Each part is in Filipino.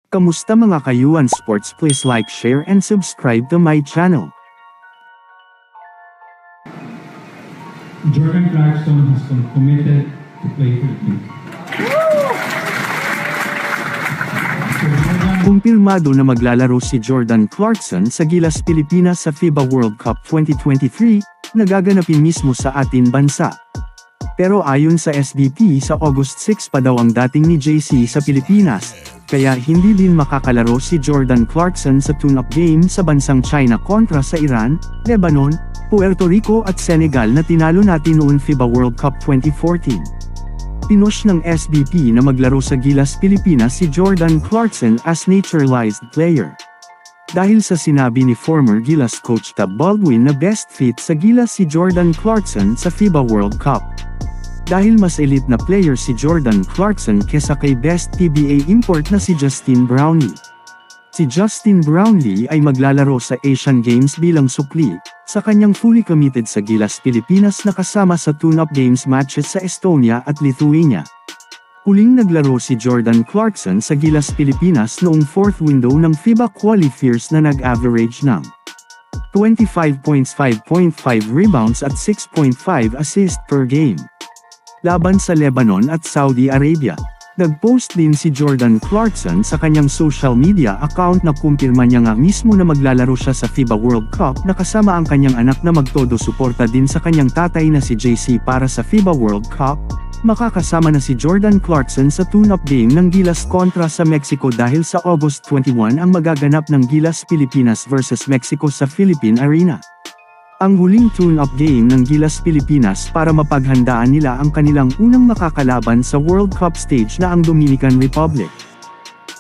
Kamusta mga kayuan sports? Please like, share and subscribe to my channel. Jordan Clarkson has committed to play for the team. Kumpirmado na maglalaro si Jordan Clarkson sa Gilas Pilipinas sa FIBA World Cup 2023, na gaganapin mismo sa ating bansa. Pero ayon sa SBP, sa August 6 pa daw ang dating ni JC sa Pilipinas, kaya hindi din makakalaro si Jordan Clarkson sa tune-up game sa bansang China kontra sa Iran, Lebanon, Puerto Rico at Senegal na tinalo natin noon FIBA World Cup 2014. Pinush ng SBP na maglaro sa Gilas Pilipinas si Jordan Clarkson as naturalized player. Dahil sa sinabi ni former Gilas coach Tab Baldwin na best fit sa Gilas si Jordan Clarkson sa FIBA World Cup. Dahil mas elite na player si Jordan Clarkson kesa kay best PBA import na si Justin Brownlee. Si Justin Brownlee ay maglalaro sa Asian Games bilang sukli, sa kanyang fully committed sa Gilas Pilipinas na kasama sa tune-up games matches sa Estonia at Lithuania. Huling naglaro si Jordan Clarkson sa Gilas Pilipinas noong 4th window ng FIBA qualifiers na nag-average ng 25 points, 5.5 rebounds at 6.5 assists per game. Laban sa Lebanon at Saudi Arabia. Nag-post din si Jordan Clarkson sa kanyang social media account na kumpirma niya nga mismo na maglalaro siya sa FIBA World Cup na kasama ang kanyang anak na magtodo suporta din sa kanyang tatay na si JC para sa FIBA World Cup. Makakasama na si Jordan Clarkson sa tune-up game ng Gilas kontra sa Mexico dahil sa August 21 ang magaganap ng Gilas Pilipinas versus Mexico sa Philippine Arena. Ang huling tune-up game ng Gilas Pilipinas para mapaghandaan nila ang kanilang unang makakalaban sa World Cup stage na ang Dominican Republic.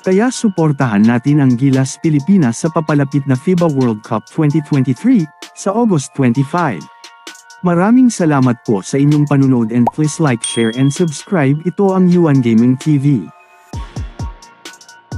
Kaya suportahan natin ang Gilas Pilipinas sa papalapit na FIBA World Cup 2023 sa August 25. Maraming salamat po sa inyong panunood and please like, share and subscribe. Ito ang Yuan Gaming TV.